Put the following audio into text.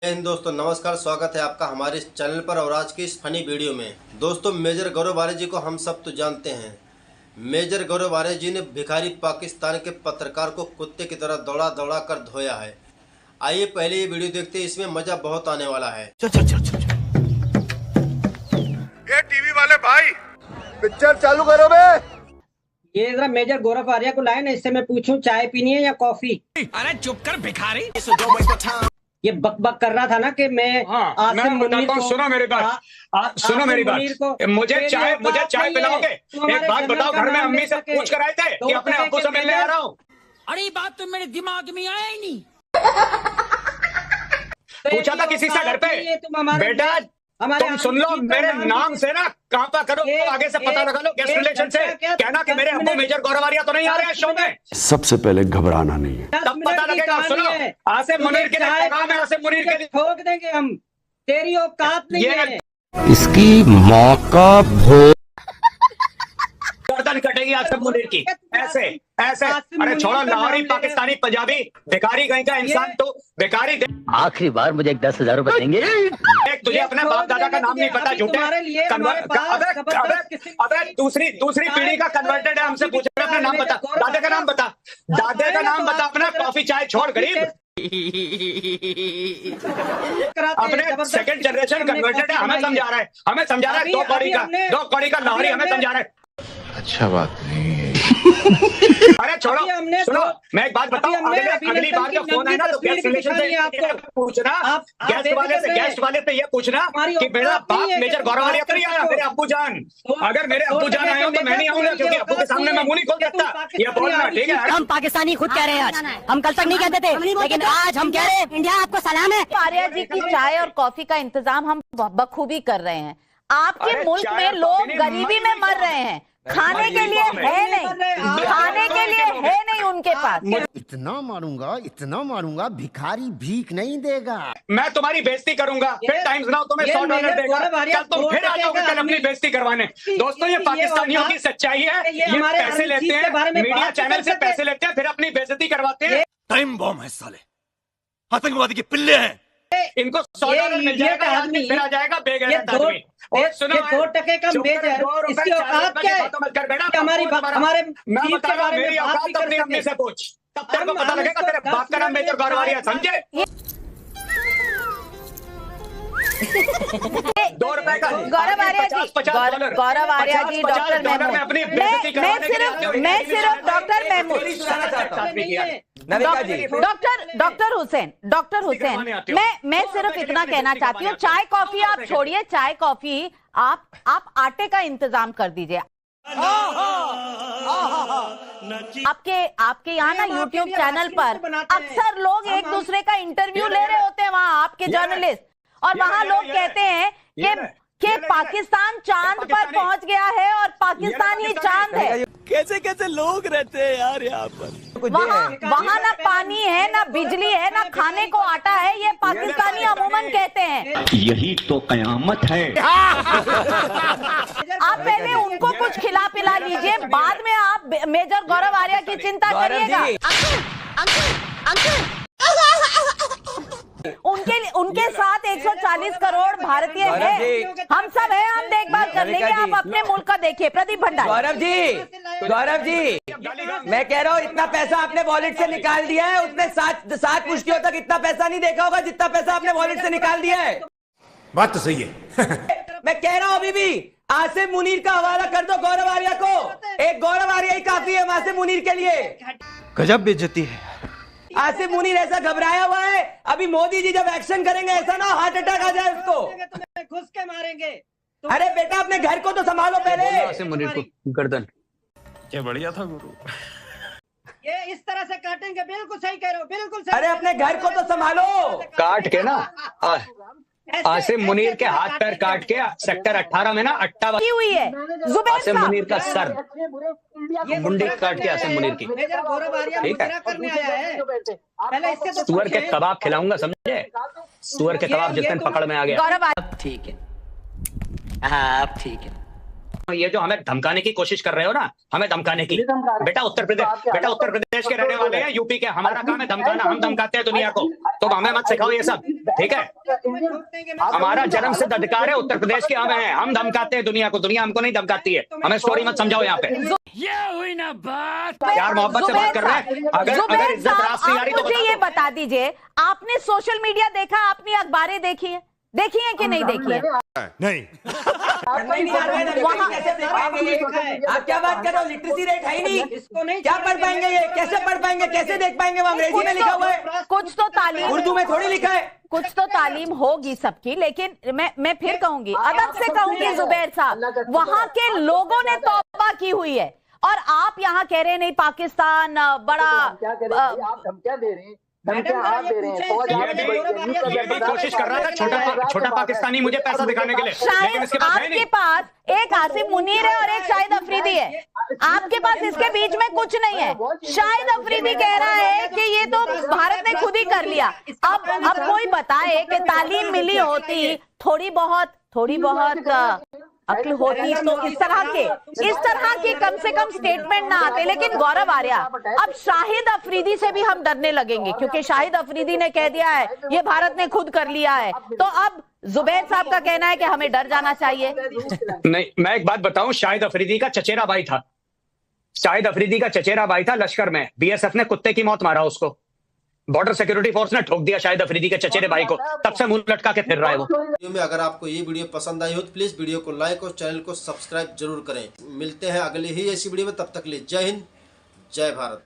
जय हिंद दोस्तों, नमस्कार। स्वागत है आपका हमारे इस चैनल पर। और आज की इस फनी वीडियो में दोस्तों, मेजर गौरव आर्य जी को हम सब तो जानते हैं। मेजर गौरव आर्य जी ने भिखारी पाकिस्तान के पत्रकार को कुत्ते की तरह दौड़ा दौड़ा कर धोया है। आइए पहले ये वीडियो देखते हैं, इसमें मजा बहुत आने वाला है। चल चल चल चल ये टीवी वाले भाई पिक्चर चालू करो बे। ये जरा मेजर गौरव आर्य को लाए ना, इससे मैं पूछूं चाय पीनी है या कॉफी। अरे चुप कर भिखारी। ये बक बक कर रहा था ना कि मैं मैं बताता हूँ, सुनो मेरी बात, सुनो मेरी बात। मुझे चाय पिलाओगे? एक बात बताओ, घर में अम्मी से पूछ कर आए थे कि अपने अब्बू से मिलने आ रहा हूँ? अरे ये बात तो मेरे दिमाग में आया ही नहीं। पूछा था किसी से घर पे? बेटा तुम सुन लो, मेरे नाम से ना कांपा करो, आगे से पता लगा लो गेस्ट रिलेशन से। कहना कि मेरे अब्बू मेजर गौरव आर्य तो नहीं आ रहे हैं शो में। सबसे पहले घबराना नहीं है, तब पता लगेगा। सुनो, आसिम मुनीर के लिए काम है, आसिम मुनीर के लिए ठोक देंगे हम। तेरी औकात नहीं है। इसकी मौका भो गर्दन कटेगी आसिम मुनीर की, ऐसे ऐसे। अरे छोड़ो, लाहौरी पाकिस्तानी पंजाबी भिखारी कहीं का इंसान, तो भिखारी। आखिरी बार मुझे 10,000 रुपए देंगे। एक तुझे अपने बाप दादा का नाम नहीं पता, झूठे। अबे दूसरी पीढ़ी का कन्वर्टेड है, हमसे पूछे अपना नाम बता, दादा का नाम बता, दादा का नाम बता अपना। कॉफी चाय छोड़, गरीब। अपने सेकंड जनरेशन कन्वर्टेड है, हमें समझा रहा है, दो कौड़ी का लाहौरी हमें समझा रहा है। अच्छा बात नहीं है। अरे छोड़ो, सुनो, मैं एक बात बताऊं, अगली बार जब फोन आए ना तो गेस्ट रिलेशन से पूछना, गेस्ट वाले से ये पूछना कि मेरा बाप मेजर गौरव आर्य तो नहीं आया, मेरे अब्बू जान। अगर मेरे अब्बू जान आए हो तो मैं नहीं आऊंगा, क्योंकि अब्बू के सामने मैं मुंह नहीं खोल सकता। ये बोलना ठीक है। हम पाकिस्तानी खुद कह रहे हैं आज, हम कल तक नहीं कहते थे, लेकिन आज हम कह रहे हैं इंडिया आपको सलाम है। आर्य जी की चाय और कॉफी का इंतजाम हम बखूबी कर रहे हैं। आपके मुल्क में लोग गरीबी में मर रहे हैं, खाने के लिए है नहीं उनके पास। इतना मारूंगा भिखारी भीख नहीं देगा। मैं तुम्हारी बेइज्जती करूंगा, फिर टाइम्स नाउ तुम्हें $100 देगा, कल तुम फिर आ जाओगे कल अपनी बेइज्जती करवाने। दोस्तों, ये पाकिस्तानियों की सच्चाई है। ये पैसे लेते हैं, मीडिया चैनल से पैसे लेते हैं, फिर अपनी बेइज्जती करवाते हैं। टाइम बॉम्ब है साले, आतंकवादी के पिल्ले हैं। इनको $100 मिल जाएगा, आदमी फिर आ जाएगा बेगैरत आदमी। और सुनो, 2 टके का मेज है, इसकी औकात क्या है? हमारे मैं बता रहा हूँ, मेरी औकात अपनी अम्मी से पूछ, तब तेरे को पता लगेगा तेरे बाप का नाम मेजर गौरव आर्य, समझे? $2 का गौरव आर्य जी, गौरव आर्य जी, डॉक्टर महमूद, मैं सिर्फ डॉक्टर महमूद, डॉक्टर हुसैन, मैं सिर्फ इतना कहना चाहती हूँ, चाय कॉफी आप छोड़िए, चाय कॉफी आप आटे का इंतजाम कर दीजिए। आपके यहाँ ना YouTube चैनल पर अक्सर लोग एक दूसरे का इंटरव्यू ले रहे होते हैं, वहाँ आपके जर्नलिस्ट, और वहाँ लोग कहते हैं कि पाकिस्तान चांद पर पहुंच गया है और पाकिस्तान ही चांद है। कैसे लोग रहते हैं यार यहाँ पर। वहाँ ना पानी है, ना बिजली है, ना खाने को आटा है, ये पाकिस्तानी अमूमन कहते हैं। यही तो कयामत है। आप पहले उनको कुछ खिला पिला लीजिए, बाद में आप मेजर गौरव आर्य की चिंता करिएगा। उनके साथ 140 करोड़ भारतीय हैं, हम सब हैं, हम देखभाल कर लेंगे। आप अपने मुल्क का देखिए। प्रदीप भंडारी। गौरव जी, मैं कह रहा हूँ, इतना पैसा आपने वॉलेट से निकाल दिया है, उसने 7 मुश्किलों तक इतना पैसा नहीं देखा होगा जितना पैसा आपने वॉलेट से निकाल दिया है। बात तो सही है। मैं कह रहा हूँ, अभी भी आसिम मुनीर का हवाला कर दो गौरव आर्य को। एक गौरव आर्य ही काफी है आसिम मुनीर के लिए। गजब बेइज्जती है। आसिम मुनीर ऐसा घबराया हुआ है, अभी मोदी जी जब एक्शन करेंगे ऐसा ना हार्ट अटैक आ जाए उसको, घुस के मारेंगे। अरे बेटा अपने घर को तो संभालो पहले। आसिम मुनीर को गर्दन। क्या बढ़िया था गुरु। ये इस तरह से काटेंगे, बिल्कुल सही कह रहे हो, बिल्कुल सही। अरे अपने घर को तो संभालो। काट के ना आसिम मुनीर के हाथ पैर काट के सेक्टर 18 में ना 58 हुई है। आसिम मुनीर का सर मुंडी काट के आसिम मुनीर की, ठीक है? सुअर के कबाब खिलाऊंगा, समझे? सुअर के कबाब जिस दिन पकड़ में आ गया। ठीक है, आप ठीक है। ये जो हमें धमकाने की कोशिश कर रहे हो ना, हमें धमकाने की, बेटा उत्तर प्रदेश के रहने वाले हैं, यूपी के, हमारा काम है धमकाना, हम धमकाते हैं दुनिया को, तो हमें मत सिखाओ ये सब, ठीक है। हमारा जन्म सिद्ध अधिकार है, उत्तर प्रदेश के हम धमकाते हैं दुनिया को, दुनिया हमको नहीं धमकाती है। हमें स्टोरी मत समझाओ यहाँ पे, ये हुई ना बात। प्यार मोहब्बत से बात कर रहे हैं। अगर इज्जत रास नहीं आ रही तो मुझे ये बता दीजिए, आपने सोशल मीडिया देखा, आपने अखबारें देखी है कि नहीं देखी है? नहीं। आप क्या बात कर रहे हो? लिटरेसी रेट है ही नहीं, इसको नहीं क्या पढ़ पाएंगे ये? कैसे पढ़ पाएंगे? कैसे देख पाएंगे? वो अंग्रेजी में लिखा हुआ है, कुछ तो तालीम, उर्दू में थोड़ी लिखा है। कुछ तो तालीम होगी सबकी, लेकिन मैं फिर कहूंगी, अदब से कहूंगी जुबैर साहब, वहां के लोगों ने तौबा की हुई है, और आप यहाँ कह रहे नहीं पाकिस्तान बड़ा, आप धमकियां दे रहे हैं, ये भी कोशिश कर रहा था छोटा पाकिस्तानी मुझे पैसा दिखाने के लिए। शायद आपके पास एक आसिम मुनीर है और एक शाहिद अफरीदी है, आपके पास इसके बीच में कुछ नहीं है। शाहिद अफरीदी कह रहा है कि ये तो भारत ने खुद ही कर लिया। अब कोई बताए कि तालीम मिली होती, थोड़ी बहुत अक्ल होती तो इस तरह के कम से कम स्टेटमेंट ना आते। लेकिन गौरव आर्या, अब शाहिद अफरीदी से भी हम डरने लगेंगे, क्योंकि शाहिद अफरीदी ने कह दिया है ये भारत ने खुद कर लिया है। तो अब जुबैर साहब का कहना है कि हमें डर जाना चाहिए। नहीं, मैं एक बात बताऊं, शाहिद अफरीदी का चचेरा भाई था लश्कर में, बीएसएफ ने कुत्ते की मौत मारा उसको, बॉर्डर सिक्योरिटी फोर्स ने ठोक दिया शाहिद अफरीदी के चचेरे भाई को, तब से मुंह लटका के फिर रहा है वो। वीडियो में अगर आपको ये वीडियो पसंद आई हो तो प्लीज वीडियो को लाइक और चैनल को सब्सक्राइब जरूर करें। मिलते हैं अगली ही ऐसी वीडियो में, तब तक के लिए जय हिंद, जय भारत।